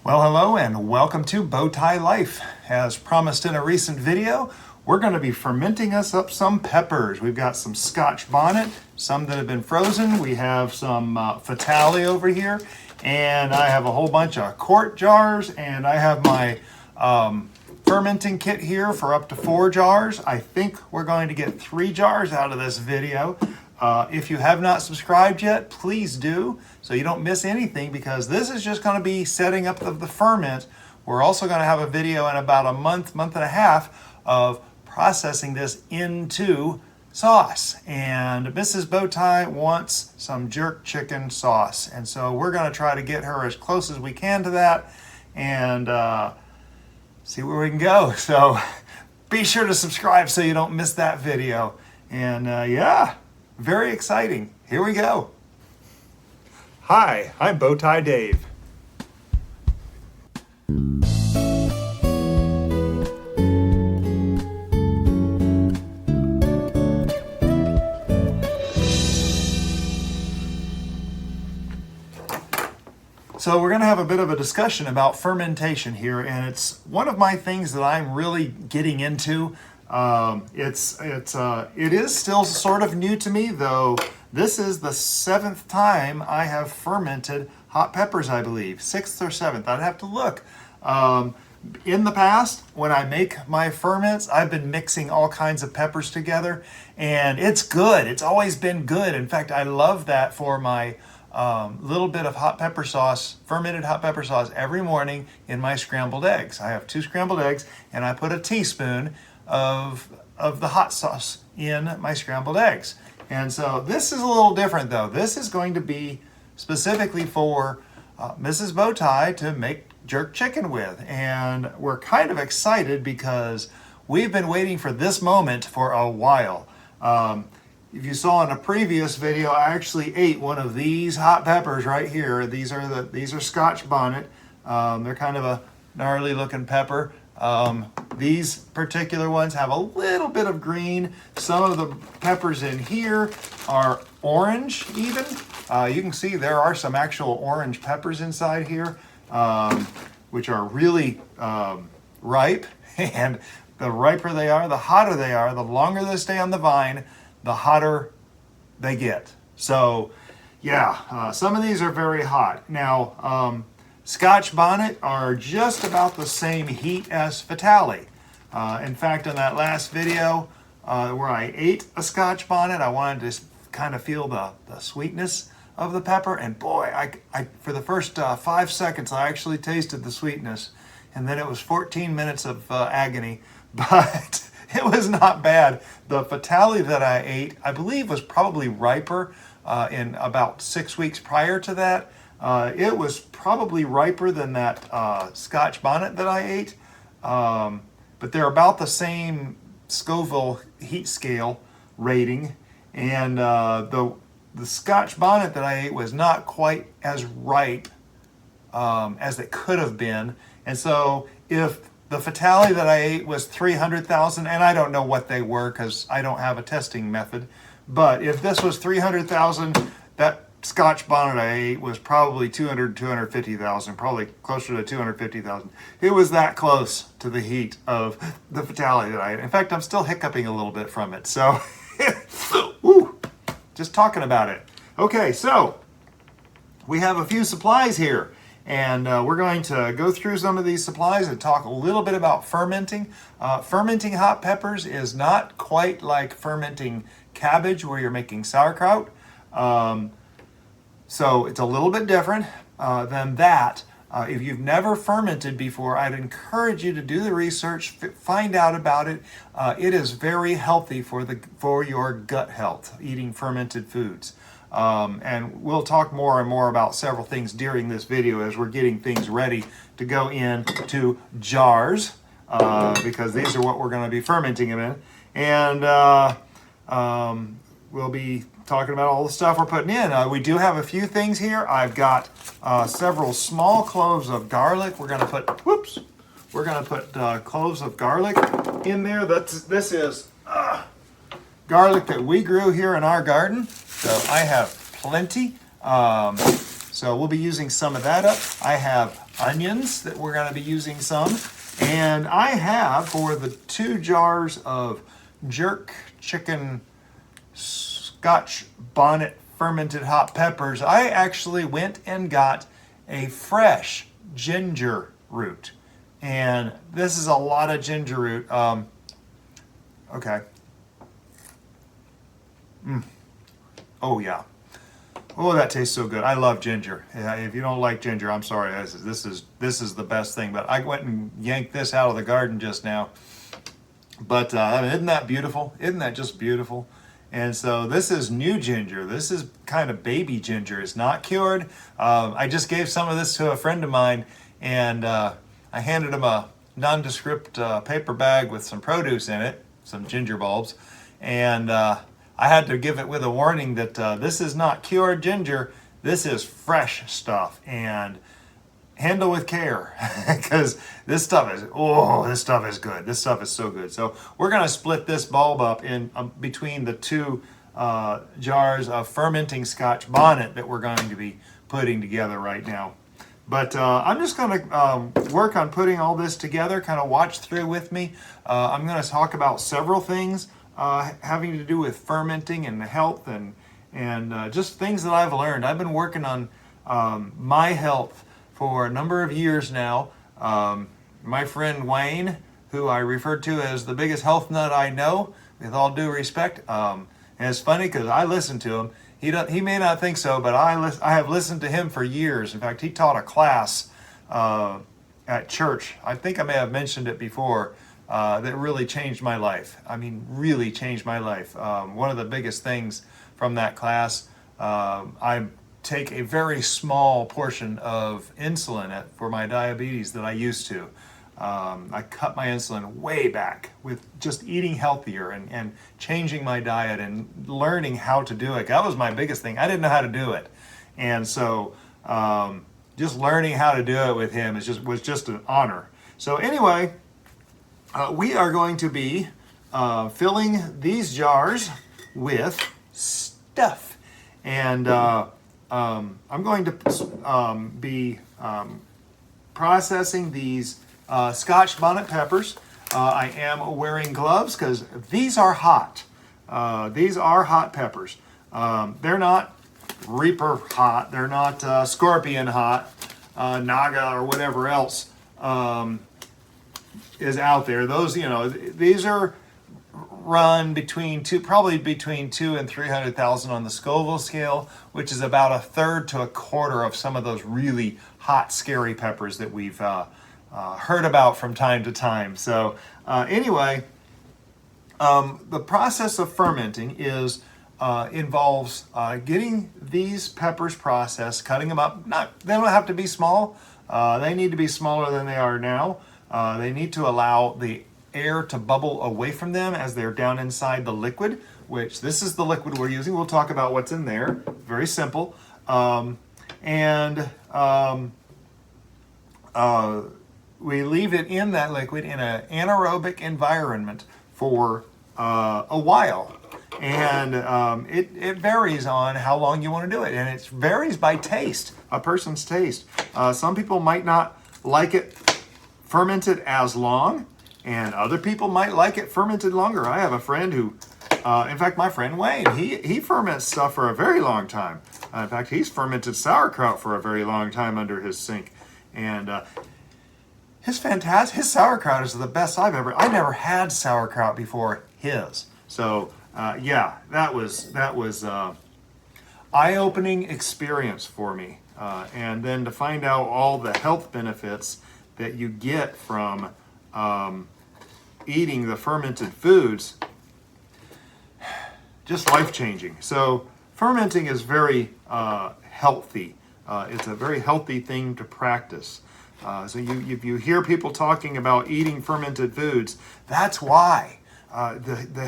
Well, hello and welcome to Bowtie Life. As promised in a recent video, we're going to be fermenting us up some peppers. We've got some Scotch Bonnet, some that have been frozen. We have some Fatale over here, and I have a whole bunch of quart jars, and I have my fermenting kit here for up to 4 jars. I think we're going to get 3 jars out of this video. If you have not subscribed yet, please do, so you don't miss anything, because this is just going to be setting up the ferment. We're also going to have a video in about a month and a half of processing this into sauce. And Mrs. Bowtie wants some jerk chicken sauce, and so we're going to try to get her as close as we can to that and see where we can go. So be sure to subscribe so you don't miss that video. And yeah, very exciting. Here we go. Hi, I'm Bowtie Dave. So we're going to have a bit of a discussion about fermentation here, and it's one of my things that I'm really getting into. It is still sort of new to me, though. This is the 7th time I have fermented hot peppers, I believe. 6th or 7th, I'd have to look. In the past, when I make my ferments, I've been mixing all kinds of peppers together, and it's good. It's always been good. In fact, I love that for my little bit of hot pepper sauce, fermented hot pepper sauce every morning in my scrambled eggs. I have 2 scrambled eggs, and I put a teaspoon of the hot sauce in my scrambled eggs. And so this is a little different, though. This is going to be specifically for Mrs. Bowtie to make jerk chicken with. And we're kind of excited because we've been waiting for this moment for a while. If you saw in a previous video, I actually ate one of these hot peppers right here. These are Scotch Bonnet. They're kind of a gnarly looking pepper. These particular ones have a little bit of green. Some of the peppers in here are orange even. You can see there are some actual orange peppers inside here, which are really ripe. And the riper they are, the hotter they are, the longer they stay on the vine, the hotter they get. So yeah, some of these are very hot. Now, Scotch Bonnet are just about the same heat as Fatale. In fact, in that last video where I ate a Scotch Bonnet, I wanted to kind of feel the sweetness of the pepper. And boy, I for the first 5 seconds, I actually tasted the sweetness. And then it was 14 minutes of agony, but it was not bad. The Fatale that I ate, I believe, was probably riper in about 6 weeks prior to that. It was probably riper than that Scotch Bonnet that I ate, but they're about the same Scoville heat scale rating, and the Scotch Bonnet that I ate was not quite as ripe as it could have been. And so if the Fatale that I ate was 300,000, and I don't know what they were because I don't have a testing method, but if this was 300,000, that Scotch Bonnet I ate was probably 250,000, probably closer to 250,000. It was that close to the heat of the Fatale that I ate. In fact, I'm still hiccuping a little bit from it. So, woo, just talking about it. Okay, so we have a few supplies here, and we're going to go through some of these supplies and talk a little bit about fermenting. Fermenting hot peppers is not quite like fermenting cabbage where you're making sauerkraut. So it's a little bit different than that. If you've never fermented before, I'd encourage you to do the research, find out about it. It is very healthy for your gut health, eating fermented foods. And we'll talk more and more about several things during this video as we're getting things ready to go into jars, because these are what we're going to be fermenting them in. And we'll be talking about all the stuff we're putting in. We do have a few things here. I've got several small cloves of garlic. We're going to put cloves of garlic in there. This is garlic that we grew here in our garden, so I have plenty. So we'll be using some of that up. I have onions that we're going to be using some. And I have, for the 2 jars of jerk chicken Scotch Bonnet fermented hot peppers, I actually went and got a fresh ginger root. And this is a lot of ginger root. Okay. Oh, yeah. Oh, that tastes so good. I love ginger. Yeah, if you don't like ginger, I'm sorry. This is the best thing. But I went and yanked this out of the garden just now. But isn't that beautiful? Isn't that just beautiful? And so this is new ginger. This is kind of baby ginger. It's not cured. I just gave some of this to a friend of mine, and I handed him a nondescript paper bag with some produce in it, some ginger bulbs, and I had to give it with a warning that this is not cured ginger. This is fresh stuff, and handle with care, because this stuff is good. This stuff is so good. So we're going to split this bulb up in between the 2 jars of fermenting Scotch Bonnet that we're going to be putting together right now. But I'm just going to work on putting all this together, kind of watch through with me. I'm going to talk about several things having to do with fermenting and health and just things that I've learned. I've been working on my health for a number of years now. My friend Wayne, who I refer to as the biggest health nut I know, with all due respect, and it's funny because I listen to him. He may not think so, but I have listened to him for years. In fact, he taught a class at church. I think I may have mentioned it before. That really changed my life. I mean, really changed my life. One of the biggest things from that class, I take a very small portion of insulin for my diabetes that I used to. I cut my insulin way back with just eating healthier and changing my diet and learning how to do it. That was my biggest thing. I didn't know how to do it. And so just learning how to do it with him was just an honor. So anyway, we are going to be filling these jars with stuff. And I'm going to be processing these Scotch Bonnet peppers. I am wearing gloves because these are hot. These are hot peppers. They're not Reaper hot. They're not Scorpion hot, Naga or whatever else is out there. Those, these are run probably between 200,000 and 300,000 on the Scoville scale, which is about 1/3 to 1/4 of some of those really hot, scary peppers that we've heard about from time to time. So anyway, the process of fermenting involves getting these peppers processed, cutting them up. They don't have to be small. They need to be smaller than they are now. They need to allow the air to bubble away from them as they're down inside the liquid, which this is the liquid we're using. We'll talk about what's in there. Very simple. We leave it in that liquid in an anaerobic environment for a while. And it varies on how long you want to do it. And it varies by taste, a person's taste. Some people might not like it fermented as long, and other people might like it fermented longer. I have a friend who, in fact, my friend Wayne, he ferments stuff for a very long time. In fact, he's fermented sauerkraut for a very long time under his sink. And his sauerkraut is the best I never had sauerkraut before his. So yeah, that was eye-opening experience for me. And then to find out all the health benefits that you get from eating the fermented foods, just life-changing. So fermenting is very healthy. It's a very healthy thing to practice. So if you hear people talking about eating fermented foods, that's why. The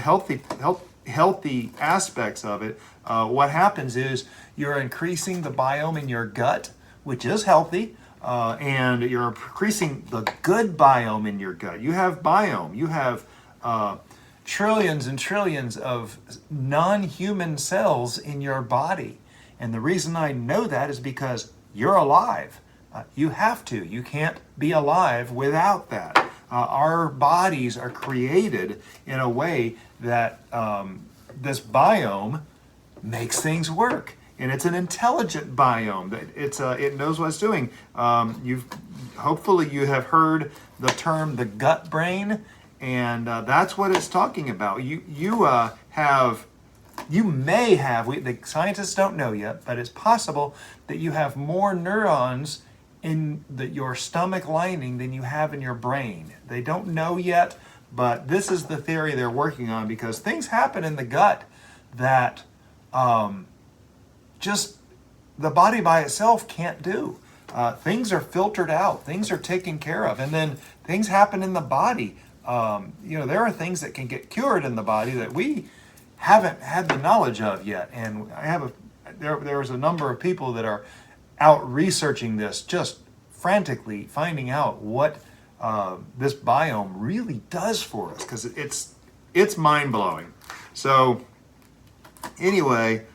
healthy aspects of it, what happens is you're increasing the biome in your gut, which is healthy, and you're increasing the good biome in your gut. You have biome. You have trillions and trillions of non-human cells in your body. And the reason I know that is because you're alive. You have to. You can't be alive without that. Our bodies are created in a way that this biome makes things work. And it's an intelligent biome. It knows what it's doing. Hopefully you have heard the term the gut brain, and that's what it's talking about. You may have, the scientists don't know yet, but it's possible that you have more neurons in your stomach lining than you have in your brain. They don't know yet, but this is the theory they're working on, because things happen in the gut that just the body by itself can't do. Things are filtered out, things are taken care of, and then things happen in the body. There are things that can get cured in the body that we haven't had the knowledge of yet. And there was a number of people that are out researching this, just frantically finding out what this biome really does for us, because it's mind-blowing. So anyway,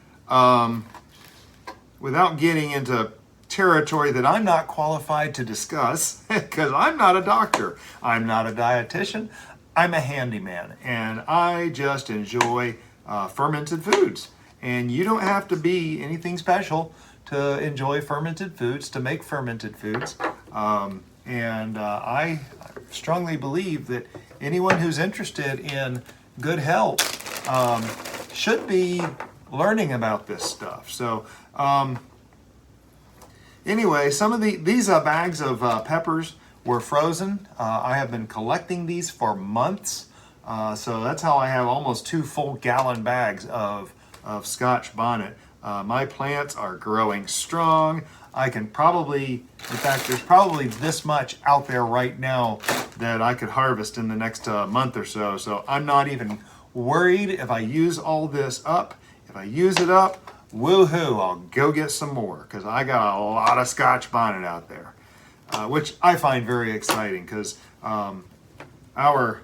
without getting into territory that I'm not qualified to discuss, because I'm not a doctor, I'm not a dietitian, I'm a handyman, and I just enjoy fermented foods. And you don't have to be anything special to enjoy fermented foods, to make fermented foods. I strongly believe that anyone who's interested in good health should be learning about this stuff. So anyway, some of these bags of peppers were frozen. I have been collecting these for months. So that's how I have almost 2 full gallon bags of Scotch Bonnet. My plants are growing strong. I can probably, in fact, there's probably this much out there right now that I could harvest in the next month or so. So I'm not even worried if I use all this up. If I use it up, woohoo, I'll go get some more, because I got a lot of Scotch Bonnet out there, which I find very exciting, because our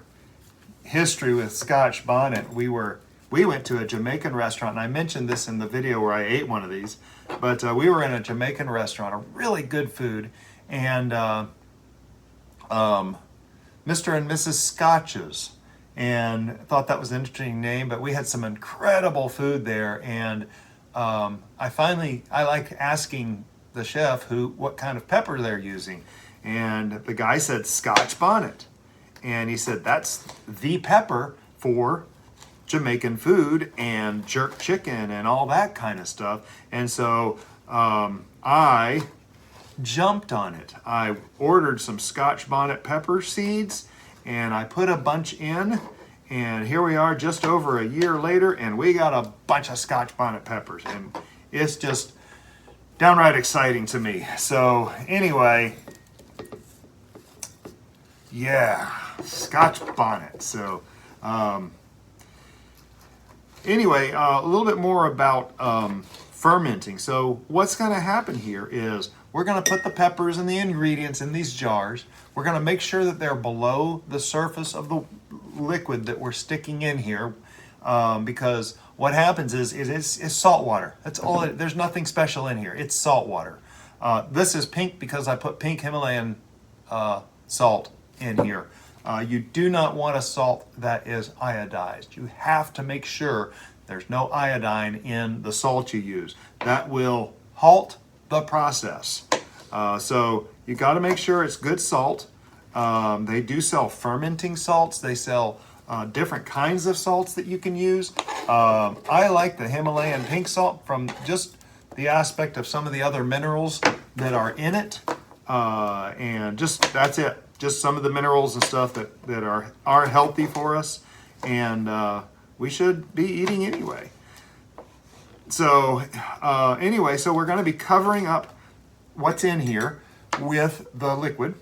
history with Scotch Bonnet, we went to a Jamaican restaurant, and I mentioned this in the video where I ate one of these, but we were in a Jamaican restaurant, a really good food, and Mr. and Mrs. Scotches, and thought that was an interesting name, but we had some incredible food there, and I like asking the chef what kind of pepper they're using, and the guy said Scotch Bonnet, and he said that's the pepper for Jamaican food and jerk chicken and all that kind of stuff. And so I jumped on it. I ordered some Scotch Bonnet pepper seeds, and I put a bunch in, and here we are just over a year later, and we got a bunch of Scotch Bonnet peppers, and it's just downright exciting to me. So anyway, yeah, Scotch Bonnet. So anyway, a little bit more about fermenting. So what's going to happen here is we're going to put the peppers and the ingredients in these jars. We're going to make sure that they're below the surface of the liquid that we're sticking in here, because what happens is it's salt water. That's all. There's nothing special in here. It's salt water. This is pink because I put pink Himalayan salt in here. You do not want a salt that is iodized. You have to make sure there's no iodine in the salt you use. That will halt the process. So you got to make sure it's good salt. They do sell fermenting salts. They sell different kinds of salts that you can use. I like the Himalayan pink salt from just the aspect of some of the other minerals that are in it. And just that's it. Just some of the minerals and stuff that are healthy for us, and we should be eating anyway. So anyway, so we're going to be covering up what's in here with the liquid,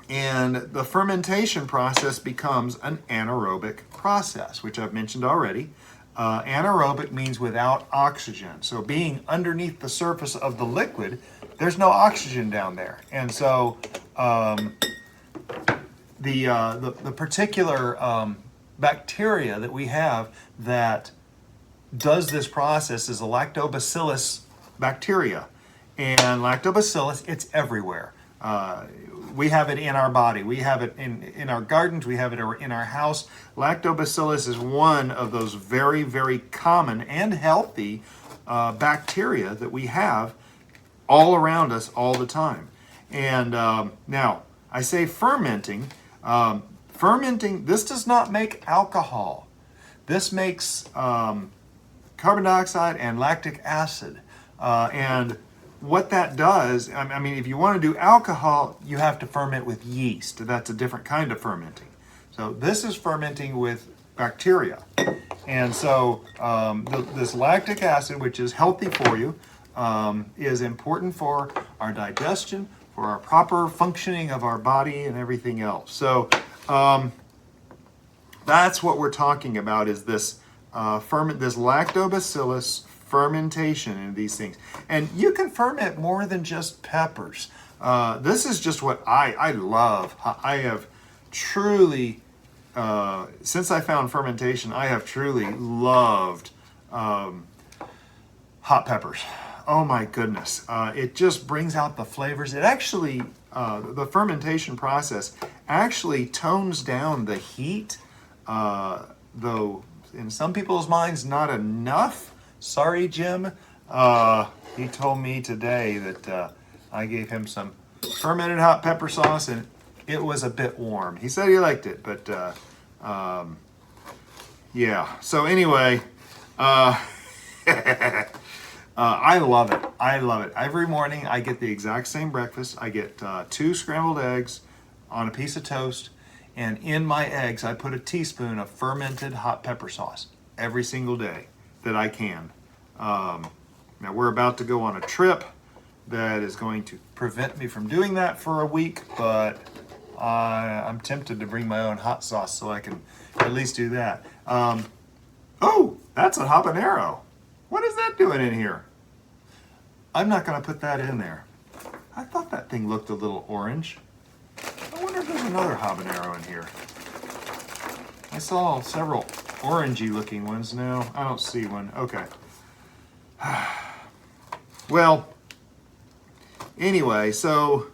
and the fermentation process becomes an anaerobic process, which I've mentioned already. Anaerobic means without oxygen. So being underneath the surface of the liquid, there's no oxygen down there, and so the particular bacteria that we have that does this process is a lactobacillus bacteria, And lactobacillus, it's everywhere. We have it in our body. We have it in our gardens. We have it in our house. Lactobacillus is one of those very, very common and healthy bacteria that we have all around us all the time. And now, I say fermenting. Fermenting, this does not make alcohol. This makes carbon dioxide and lactic acid. And what that does, I mean, if you want to do alcohol, you have to ferment with yeast. That's a different kind of fermenting. So this is fermenting with bacteria. And so this lactic acid, which is healthy for you, is important for our digestion, for our proper functioning of our body and everything else. So that's what we're talking about, is this this lactobacillus fermentation in these things. And you can ferment more than just peppers. This is just what I love. I have truly, since I found fermentation, I have truly loved hot peppers. Oh my goodness. It just brings out the flavors. It actually, the fermentation process actually tones down the heat, though in some people's minds not enough. Sorry, Jim. He told me today that I gave him some fermented hot pepper sauce and it was a bit warm. He said he liked it, but yeah. So anyway, I love it. I love it. Every morning I get the exact same breakfast. I get 2 scrambled eggs on a piece of toast, and in my eggs I put a teaspoon of fermented hot pepper sauce every single day that I can. Now we're about to go on a trip that is going to prevent me from doing that for a week, but I'm tempted to bring my own hot sauce so I can at least do that. Oh, that's a habanero. What is that doing in here? I'm not going to put that in there. I thought that thing looked a little orange. I wonder if there's another habanero in here. I saw several orangey looking ones. No, I don't see one. Okay. Well, anyway, so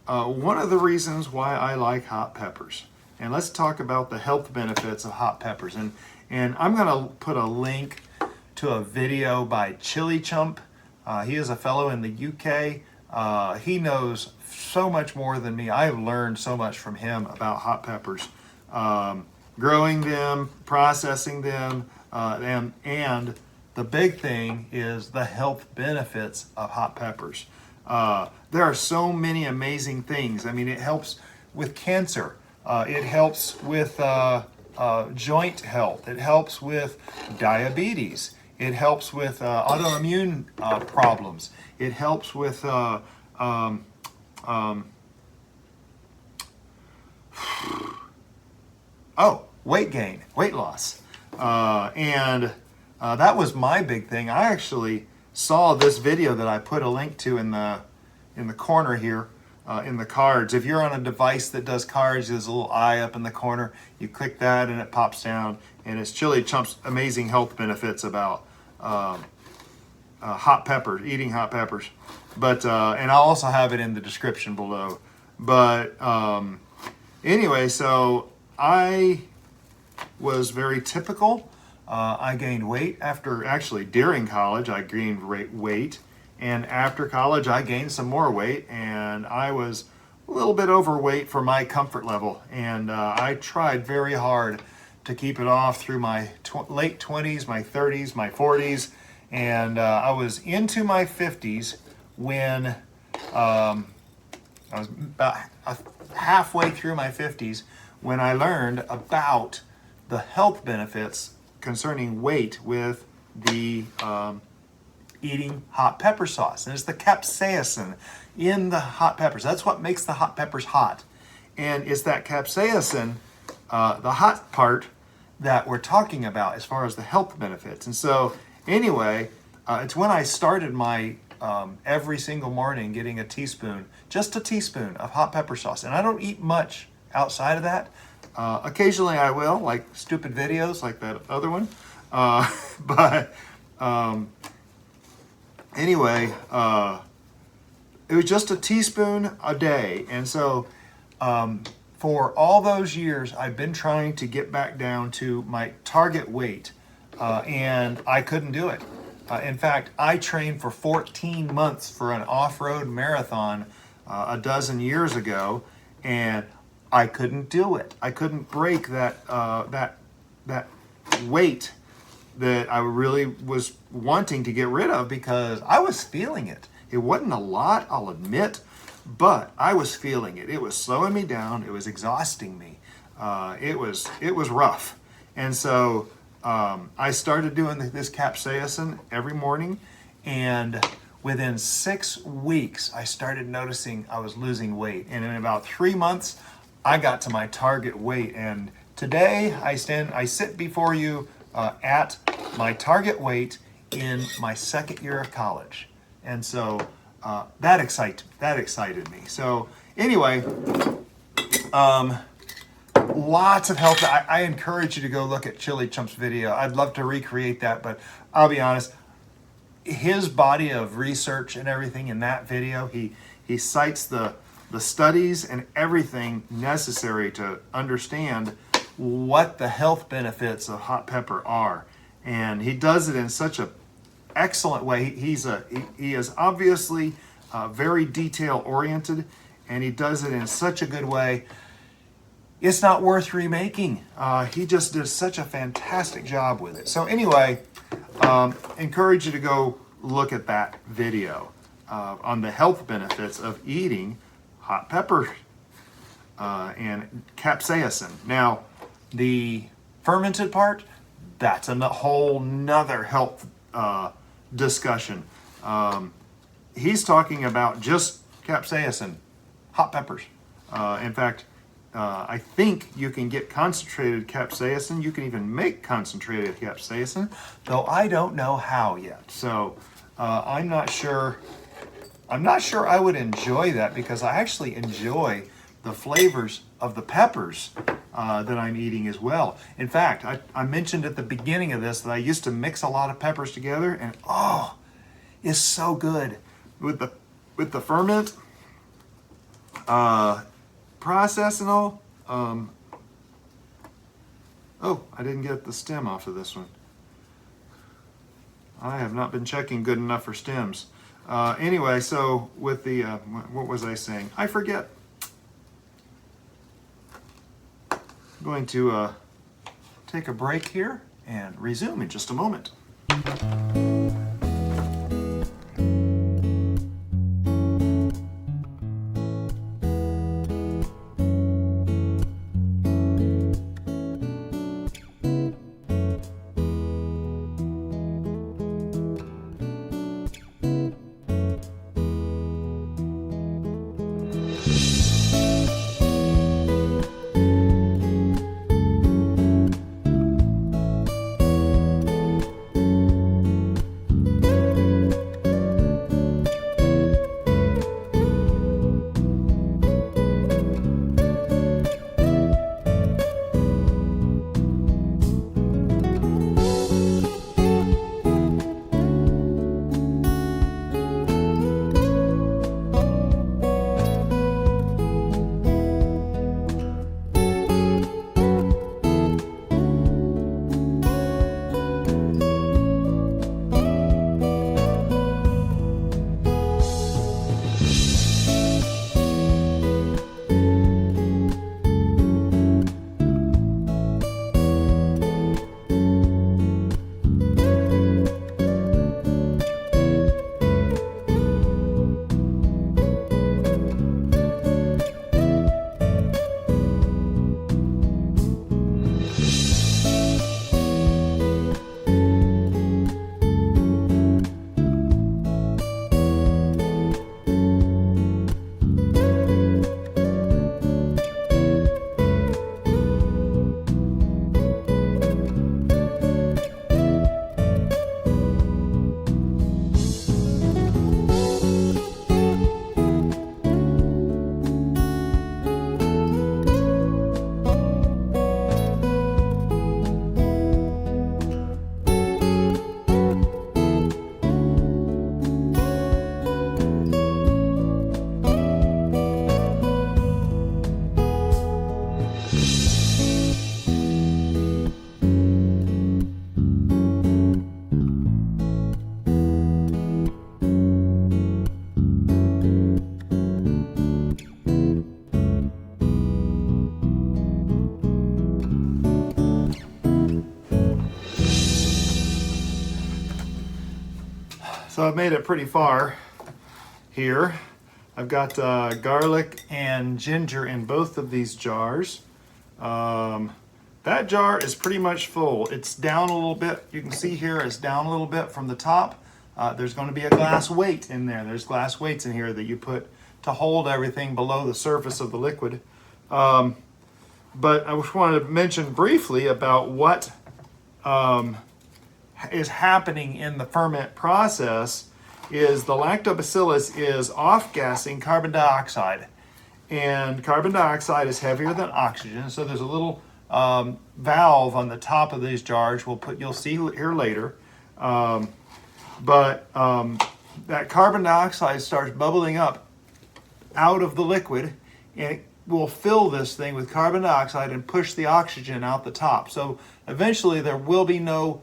one of the reasons why I like hot peppers, and let's talk about the health benefits of hot peppers. And I'm going to put a link to a video by Chili Chump. He is a fellow in the UK. He knows so much more than me. I've learned so much from him about hot peppers, growing them, processing them, and the big thing is the health benefits of hot peppers. There are so many amazing things. I mean, it helps with cancer. It helps with joint health. It helps with diabetes. It helps with autoimmune problems. It helps with weight gain, weight loss. And that was my big thing. I actually saw this video that I put a link to in the corner here, in the cards. If you're on a device that does cards, there's a little eye up in the corner. You click that and it pops down, and it's Chili Chump's amazing health benefits about hot peppers, eating hot peppers. But and I'll also have it in the description below. But anyway, so I was very typical. I gained weight during college. I gained weight, and after college I gained some more weight, and I was a little bit overweight for my comfort level, and I tried very hard to keep it off through my late 20s, my 30s, my 40s, and I was into my 50s when I was about halfway through my 50s when I learned about the health benefits concerning weight with the eating hot pepper sauce. And it's the capsaicin in the hot peppers. That's what makes the hot peppers hot. And it's that capsaicin, the hot part, that we're talking about as far as the health benefits. And so anyway, it's when I started my every single morning getting just a teaspoon of hot pepper sauce. And I don't eat much outside of that. Occasionally I will, like stupid videos like that other one. But anyway, it was just a teaspoon a day. And so for all those years, I've been trying to get back down to my target weight, and I couldn't do it. In fact, I trained for 14 months for an off-road marathon a dozen years ago, and I couldn't do it. I couldn't break that weight that I really was wanting to get rid of, because I was feeling it. It wasn't a lot, I'll admit, but I was feeling it. It was slowing me down. It was exhausting me. It was rough. And so I started doing this capsaicin every morning, and within 6 weeks, I started noticing I was losing weight. And in about 3 months, I got to my target weight. And today I sit before you at my target weight in my second year of college. And so that excited me. So anyway, lots of help. I encourage you to go look at Chili Chump's video. I'd love to recreate that, but I'll be honest, his body of research and everything in that video, he cites the studies and everything necessary to understand what the health benefits of hot pepper are. And he does it in such a excellent way. He is obviously very detail oriented, and he does it in such a good way. It's not worth remaking. He just did such a fantastic job with it. So anyway, encourage you to go look at that video on the health benefits of eating hot pepper and capsaicin. Now, the fermented part, that's a whole nother health discussion. He's talking about just capsaicin, hot peppers. In fact, I think you can get concentrated capsaicin. You can even make concentrated capsaicin, though I don't know how yet. So I'm not sure I would enjoy that, because I actually enjoy the flavors of the peppers that I'm eating as well. In fact, I mentioned at the beginning of this that I used to mix a lot of peppers together, and it's so good with the ferment process and all. I didn't get the stem off of this one. I have not been checking good enough for stems. Anyway, so with the what was I saying? I forget. I'm going to take a break here and resume in just a moment. So I've made it pretty far here. I've got garlic and ginger in both of these jars. That jar is pretty much full. It's down a little bit. You can see here it's down a little bit from the top. There's going to be a glass weight in there. There's glass weights in here that you put to hold everything below the surface of the liquid. But I just wanted to mention briefly about what is happening in the ferment process is the lactobacillus is off-gassing carbon dioxide. And carbon dioxide is heavier than oxygen, so there's a little valve on the top of these jars. You'll see here later. That carbon dioxide starts bubbling up out of the liquid, and it will fill this thing with carbon dioxide and push the oxygen out the top. So eventually there will be no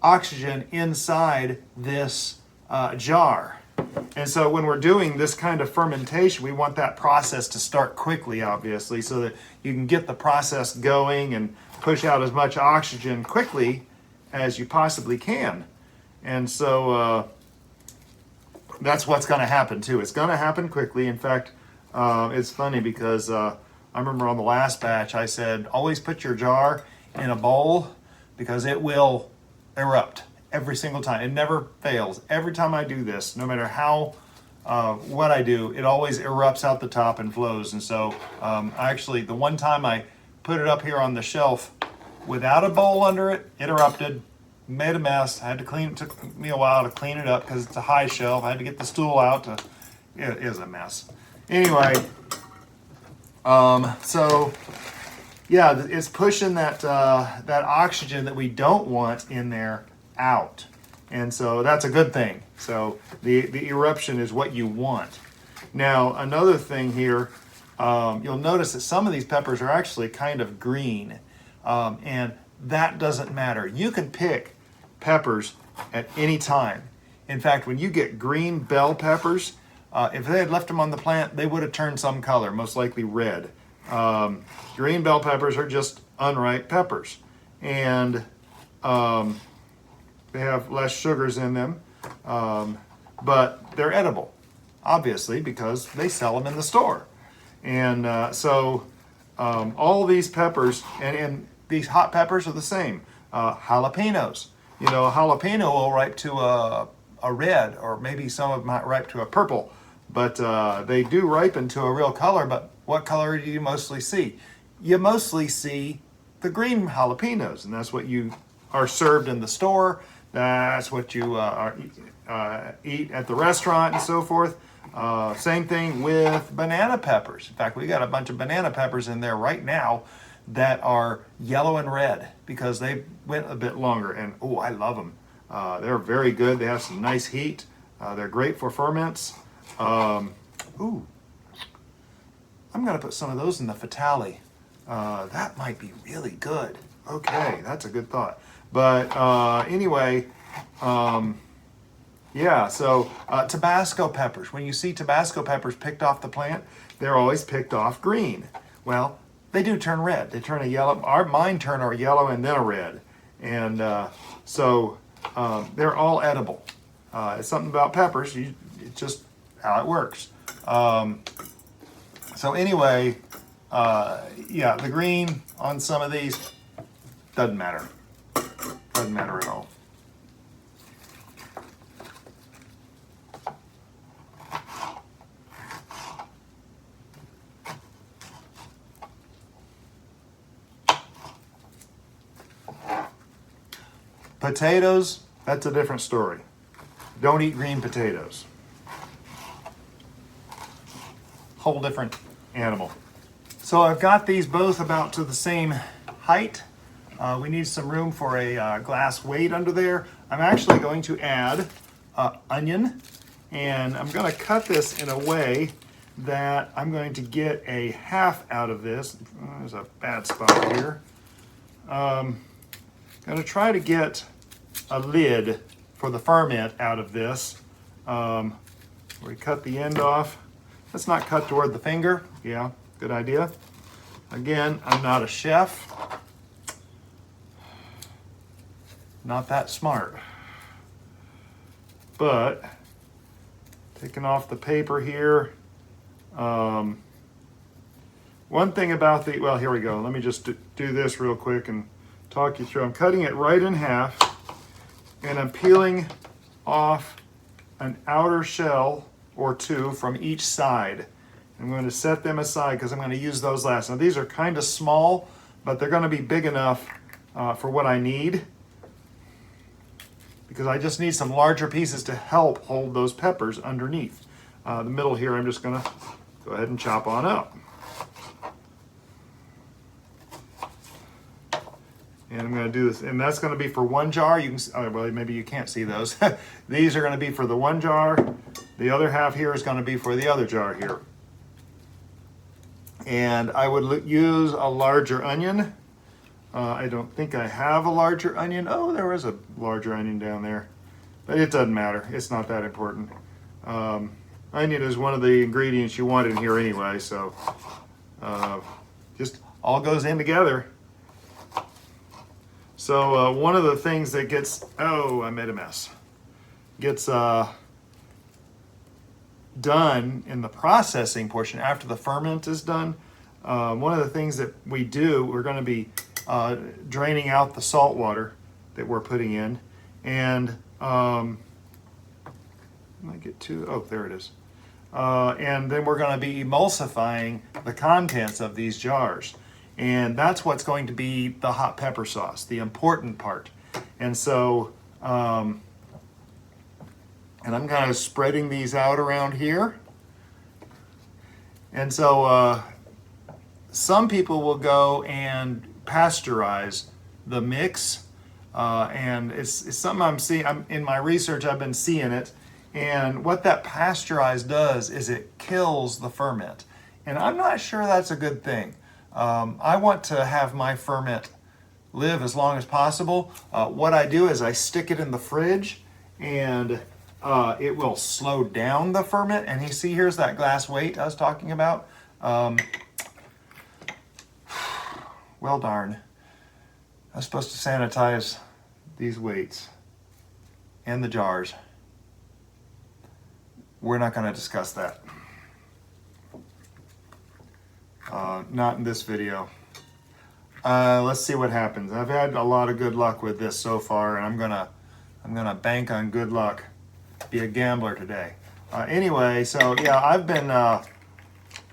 oxygen inside this jar. And so when we're doing this kind of fermentation, we want that process to start quickly, obviously, so that you can get the process going and push out as much oxygen quickly as you possibly can. And so that's what's going to happen too. It's going to happen quickly. In fact, it's funny because I remember on the last batch I said, always put your jar in a bowl because it will erupt every single time. It never fails. Every time I do this, no matter how what I do, it always erupts out the top and flows. And so actually the one time I put it up here on the shelf without a bowl under it, it erupted, made a mess. I had to clean it. Took me a while to clean it up because it's a high shelf. I had to get the stool out. It is a mess. Anyway, so yeah, it's pushing that oxygen that we don't want in there out, and so that's a good thing. So the eruption is what you want. Now another thing here, you'll notice that some of these peppers are actually kind of green, and that doesn't matter. You can pick peppers at any time. In fact, when you get green bell peppers, if they had left them on the plant, they would have turned some color, most likely red. Green bell peppers are just unripe peppers, and they have less sugars in them, but they're edible, obviously, because they sell them in the store. And so all these peppers, and these hot peppers are the same. Jalapenos, a jalapeno will ripe to a red, or maybe some of them might ripe to a purple, but they do ripen to a real color. But what color do you mostly see? You mostly see the green jalapenos, and that's what you are served in the store. That's what you eat at the restaurant and so forth. Same thing with banana peppers. In fact, we got a bunch of banana peppers in there right now that are yellow and red because they went a bit longer, and oh, I love them. They're very good. They have some nice heat. They're great for ferments. Ooh, I'm gonna put some of those in the fatale. That might be really good. Okay, that's a good thought. But anyway, yeah, so Tabasco peppers. When you see Tabasco peppers picked off the plant, they're always picked off green. Well, they do turn red. They turn a yellow. Mine turn a yellow and then a red. And so they're all edible. It's something about peppers. It's just how it works. So anyway, yeah, the green on some of these doesn't matter. Doesn't matter at all. Potatoes, that's a different story. Don't eat green potatoes. Whole different animal. So I've got these both about to the same height. We need some room for a glass weight under there. I'm actually going to add onion, and I'm going to cut this in a way that I'm going to get a half out of this. There's a bad spot here. I'm going to try to get a lid for the ferment out of this. We cut the end off. Let's not cut toward the finger. Yeah, good idea. Again, I'm not a chef. Not that smart. but taking off the paper here. One thing about the, well, here we go. Let me just do this real quick and talk you through. I'm cutting it right in half, and I'm peeling off an outer shell or two from each side. I'm going to set them aside because I'm going to use those last. Now these are kind of small, but they're going to be big enough for what I need, because I just need some larger pieces to help hold those peppers underneath. The middle here, I'm just going to go ahead and chop on up. And I'm going to do this, and that's going to be for one jar. You can, well, maybe you can't see those. These are going to be for the one jar. The other half here is going to be for the other jar here. And I would use a larger onion. I don't think I have a larger onion. Oh, there is a larger onion down there, but it doesn't matter. It's not that important. Onion is one of the ingredients you want in here anyway, so just all goes in together. So one of the things that gets, oh, I made a mess, gets done in the processing portion after the ferment is done. One of the things that we do, we're going to be draining out the salt water that we're putting in, and I get to, oh, there it is. And then we're going to be emulsifying the contents of these jars. And that's what's going to be the hot pepper sauce, the important part. And so, and I'm kind of spreading these out around here. And so some people will go and pasteurize the mix. And it's something I'm seeing, in my research, I've been seeing it. And what that pasteurized does is it kills the ferment. And I'm not sure that's a good thing. I want to have my ferment live as long as possible. What I do is I stick it in the fridge, and it will slow down the ferment. And you see, here's that glass weight I was talking about. Well, darn. I was supposed to sanitize these weights and the jars. We're not going to discuss that. Not in this video. Let's see what happens. I've had a lot of good luck with this so far, and I'm gonna bank on good luck. Be a gambler today. Anyway, so yeah, I've been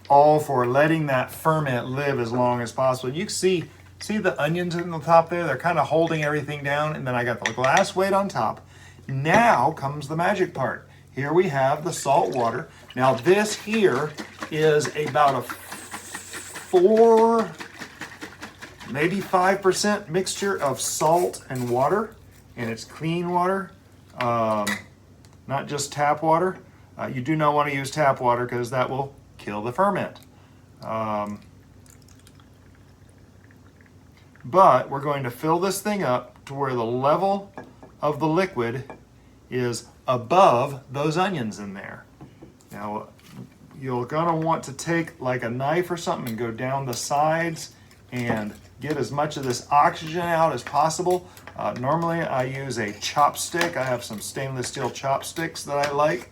all for letting that ferment live as long as possible. You can see the onions in the top there? They're kind of holding everything down, and then I got the glass weight on top. Now comes the magic part. Here we have the salt water. Now this here is about a 4, maybe 5% mixture of salt and water, and it's clean water, not just tap water. You do not want to use tap water because that will kill the ferment. But we're going to fill this thing up to where the level of the liquid is above those onions in there. Now, you're gonna want to take like a knife or something and go down the sides and get as much of this oxygen out as possible. Normally I use a chopstick. I have some stainless steel chopsticks that I like.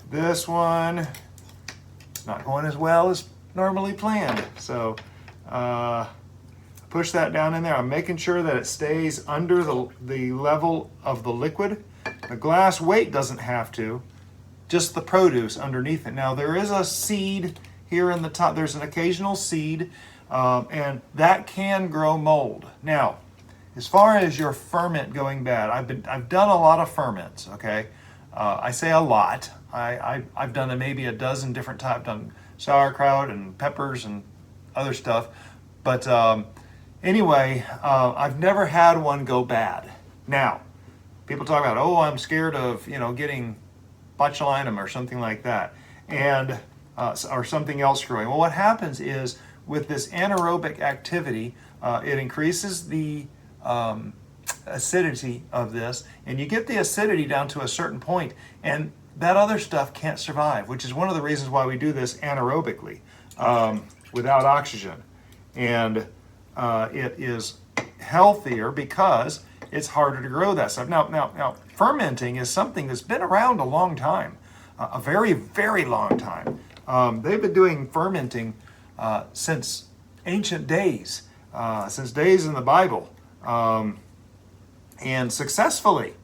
This one, not going as well as normally planned. So push that down in there. I'm making sure that it stays under the level of the liquid. The glass weight doesn't have to, just the produce underneath it. Now there is a seed here in the top. There's an occasional seed, and that can grow mold. Now, as far as your ferment going bad, I've done a lot of ferments. Okay, I say a lot. I've done maybe a dozen different types. I've done sauerkraut and peppers and other stuff, but anyway, I've never had one go bad. Now, people talk about, oh, I'm scared of getting botulinum or something like that, and or something else growing. Well, what happens is with this anaerobic activity, it increases the acidity of this, and you get the acidity down to a certain point, and that other stuff can't survive, which is one of the reasons why we do this anaerobically, without oxygen. And it is healthier because it's harder to grow that stuff. Now, fermenting is something that's been around a long time, a very, very long time. They've been doing fermenting since ancient days, since days in the Bible, and successfully.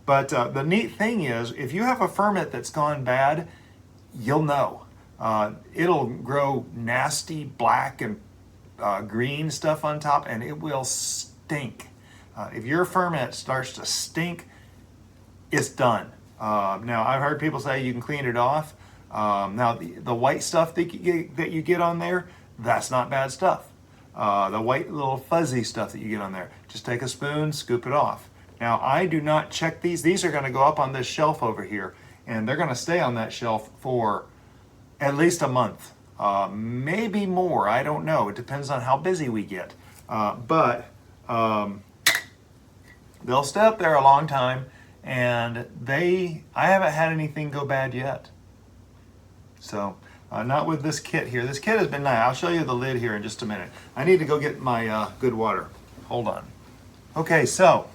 But the neat thing is, if you have a ferment that's gone bad, you'll know. It'll grow nasty black and green stuff on top, and it will stink. If your ferment starts to stink, it's done. Now, I've heard people say you can clean it off. Now, the white stuff that you get on there, that's not bad stuff. The white little fuzzy stuff that you get on there, just take a spoon, scoop it off. Now, I do not check these. These are going to go up on this shelf over here, and they're going to stay on that shelf for at least a month, maybe more. I don't know. It depends on how busy we get. But they'll stay up there a long time, and I haven't had anything go bad yet. So, not with this kit here. This kit has been nice. I'll show you the lid here in just a minute. I need to go get my good water. Hold on. Okay, so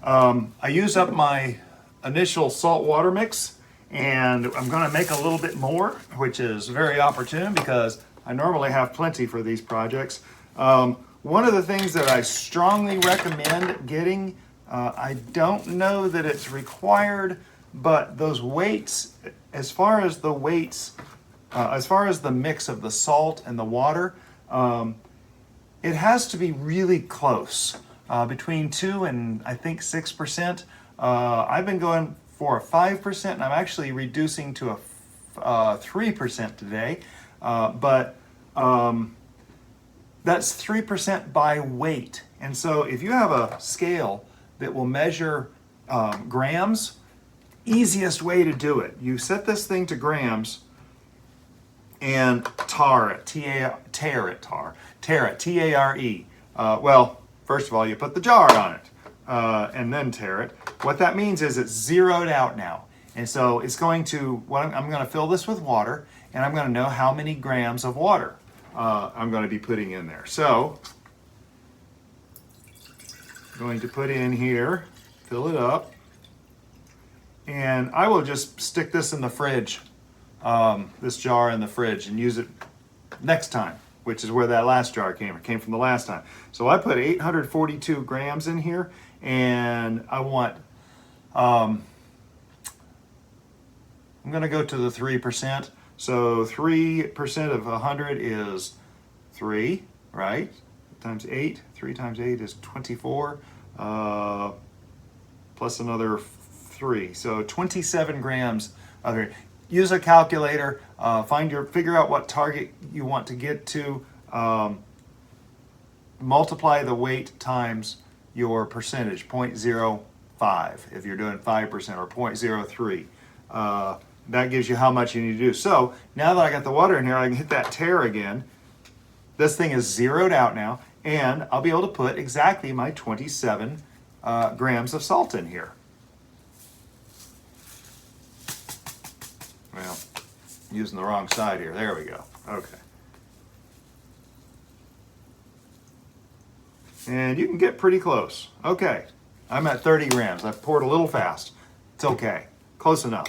I used up my initial salt water mix, and I'm going to make a little bit more, which is very opportune because I normally have plenty for these projects. One of the things that I strongly recommend getting, I don't know that it's required, but those weights, as far as the weights, as far as the mix of the salt and the water, it has to be really close, between 2 and I think 6%. I've been going for a 5%, and I'm actually reducing to a 3% today, but that's 3% by weight. And so if you have a scale that will measure grams, easiest way to do it, you set this thing to grams and tar it, T-A-R-E. Well, first of all, you put the jar on it and then tare it. What that means is it's zeroed out now. And so it's going to, I'm going to fill this with water, and I'm going to know how many grams of water I'm going to be putting in there. So I'm going to put in here, fill it up, and I will just stick this in the fridge, this jar in the fridge, and use it next time, which is where that last jar came. It came from the last time. So I put 842 grams in here, and I want, I'm going to go to the 3%. So 3% of 100 is 3, right? Times 8. 3 times 8 is 24, plus another 3. So 27 grams of it. Use a calculator, figure out what target you want to get to, multiply the weight times your percentage, 0.05 if you're doing 5%, or 0.03. That gives you how much you need to do. So now that I got the water in here, I can hit that tare again. This thing is zeroed out now, and I'll be able to put exactly my 27 grams of salt in here. Well, using the wrong side here. There we go. Okay. And you can get pretty close. Okay. I'm at 30 grams. I've poured a little fast. It's okay. Close enough.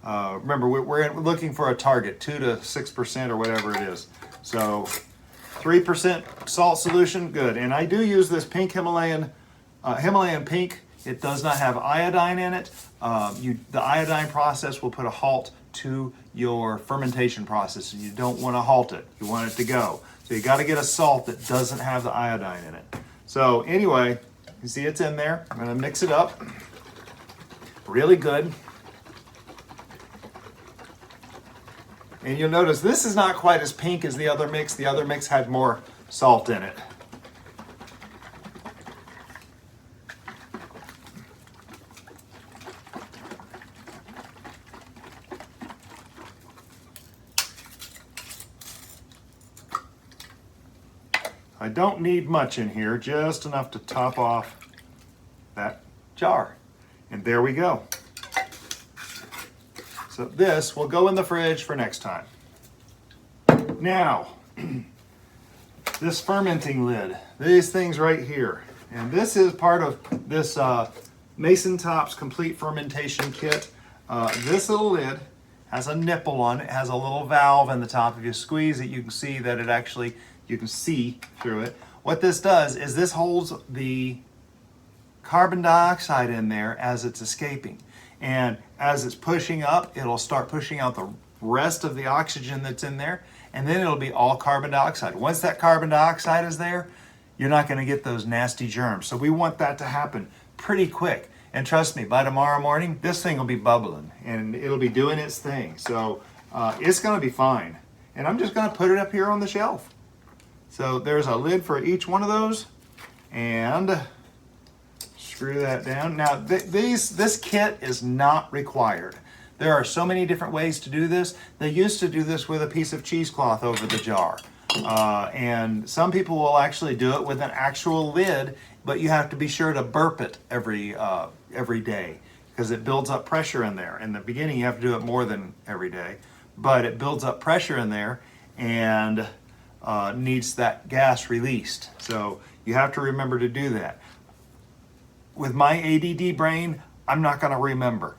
Remember, we're looking for a target, 2 to 6% or whatever it is. So 3% salt solution, good. And I do use this pink Himalayan pink. It does not have iodine in it. The iodine process will put a halt to your fermentation process, and you don't want to halt it. You want it to go. So you got to get a salt that doesn't have the iodine in it. So anyway, you see it's in there. I'm going to mix it up really good. And you'll notice this is not quite as pink as the other mix. The other mix had more salt in it. I don't need much in here, just enough to top off that jar. And there we go. So this will go in the fridge for next time. Now, this fermenting lid, these things right here, And this is part of this MasonTops complete fermentation kit. This little lid has a nipple on it, has a little valve in the top. If you squeeze it, you can see that it actually, you can see through it. What this does is this holds the carbon dioxide in there as it's escaping. And as it's pushing up, it'll start pushing out the rest of the oxygen that's in there, and then it'll be all carbon dioxide. Once that carbon dioxide is there, you're not going to get those nasty germs. So we want that to happen pretty quick. And trust me, by tomorrow morning, this thing will be bubbling and it'll be doing its thing. So it's going to be fine. And I'm just going to put it up here on the shelf. So there's a lid for each one of those, and screw that down. Now this kit is not required. There are so many different ways to do this. They used to do this with a piece of cheesecloth over the jar. And some people will actually do it with an actual lid, but you have to be sure to burp it every day because it builds up pressure in there. In the beginning, you have to do it more than every day, but it builds up pressure in there and needs that gas released. So you have to remember to do that. With my ADD brain, I'm not going to remember.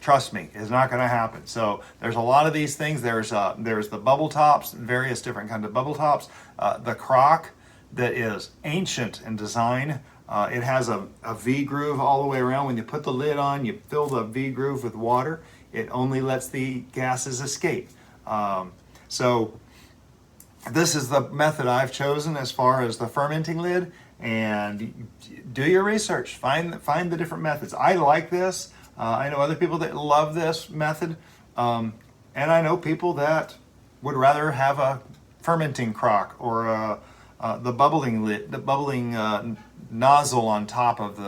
Trust me, it's not going to happen. So there's a lot of these things. There's the bubble tops, various different kinds of bubble tops. The crock that is ancient in design. It has a V groove all the way around. When you put the lid on, you fill the V groove with water. It only lets the gases escape. So this is the method I've chosen as far as the fermenting lid. And do your research. Find the different methods. I like this. I know other people that love this method, and I know people that would rather have a fermenting crock or the bubbling lid, the bubbling nozzle on top of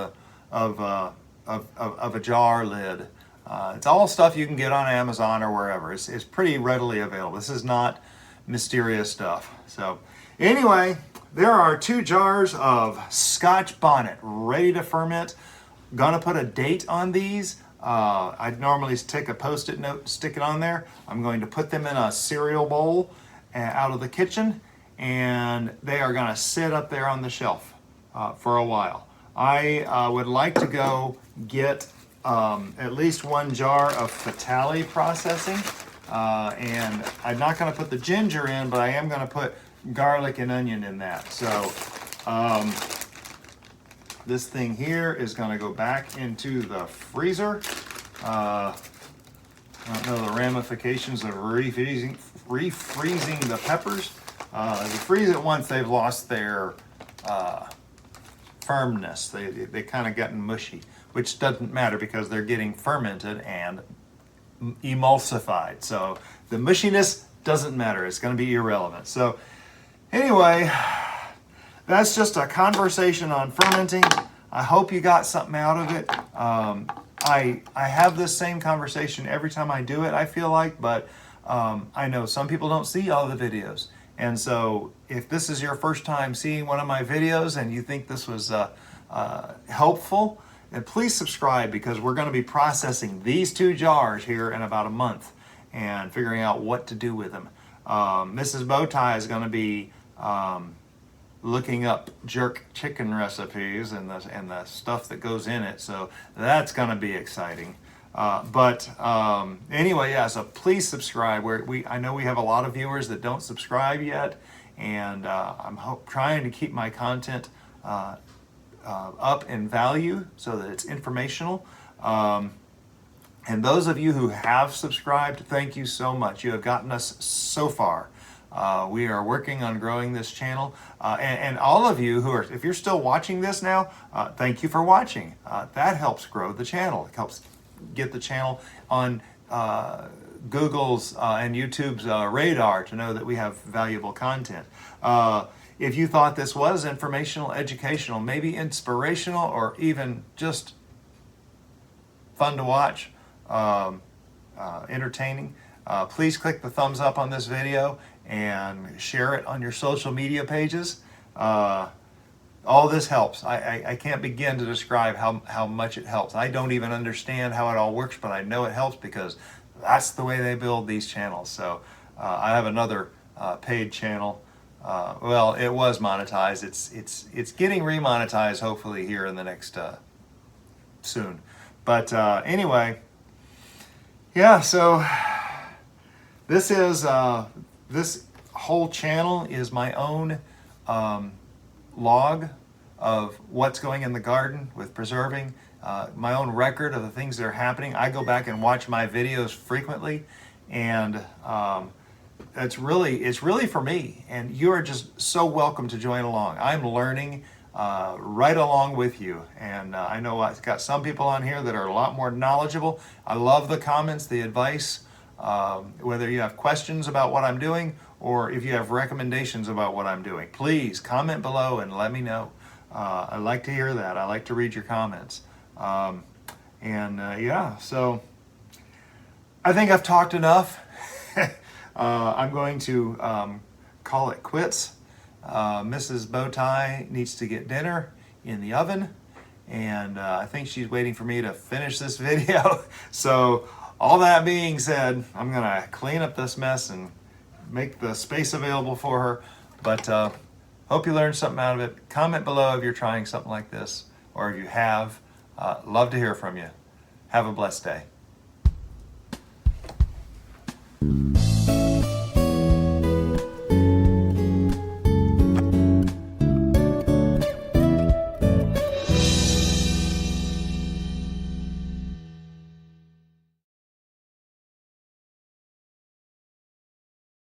a jar lid. It's all stuff you can get on Amazon or wherever. It's pretty readily available. This is not mysterious stuff. So anyway, there are 2 jars of Scotch Bonnet ready to ferment. Gonna put a date on these. I'd normally take a Post-it note, stick it on there. I'm going to put them in a cereal bowl out of the kitchen, and they are gonna sit up there on the shelf for a while. I would like to go get at least 1 jar of Fatale processing, and I'm not gonna put the ginger in, but I am gonna put garlic and onion in that. So this thing here is going to go back into the freezer. I don't know the ramifications of refreezing the peppers. If you freeze it once, they've lost their firmness. They kind of gotten mushy, which doesn't matter because they're getting fermented and emulsified. So the mushiness doesn't matter. It's going to be irrelevant. So anyway, that's just a conversation on fermenting. I hope you got something out of it. I have this same conversation every time I do it, I feel like, but I know some people don't see all the videos. And so if this is your first time seeing one of my videos and you think this was helpful, then please subscribe, because we're going to be processing these 2 jars here in about a month and figuring out what to do with them. Mrs. Bowtie is going to be looking up jerk chicken recipes and the stuff that goes in it, so that's going to be exciting. But anyway, yeah, so please subscribe. I know we have a lot of viewers that don't subscribe yet, and I'm trying to keep my content up in value so that it's informational. And those of you who have subscribed, thank you so much. You have gotten us so far. We are working on growing this channel. And all of you who are, if you're still watching this now, thank you for watching. That helps grow the channel. It helps get the channel on Google's and YouTube's radar to know that we have valuable content. If you thought this was informational, educational, maybe inspirational, or even just fun to watch, entertaining, please click the thumbs up on this video and share it on your social media pages. All this helps. I can't begin to describe how much it helps. I don't even understand how it all works, but I know it helps because that's the way they build these channels. So I have another paid channel well, it was monetized. It's getting remonetized hopefully here in the next soon. But anyway, yeah. So this is this whole channel is my own log of what's going in the garden with preserving, my own record of the things that are happening. I go back and watch my videos frequently, and it's really for me, and you are just so welcome to join along. I'm learning right along with you, and I know I've got some people on here that are a lot more knowledgeable. I love the comments, the advice, whether you have questions about what I'm doing or if you have recommendations about what I'm doing. Please comment below and let me know. I like to hear that. I like to read your comments. Yeah, so I think I've talked enough. I'm going to call it quits. Mrs. Bowtie needs to get dinner in the oven, and I think she's waiting for me to finish this video. So all that being said, I'm gonna clean up this mess and make the space available for her. But hope you learned something out of it. Comment below if you're trying something like this, or if you have. Love to hear from you. Have a blessed day.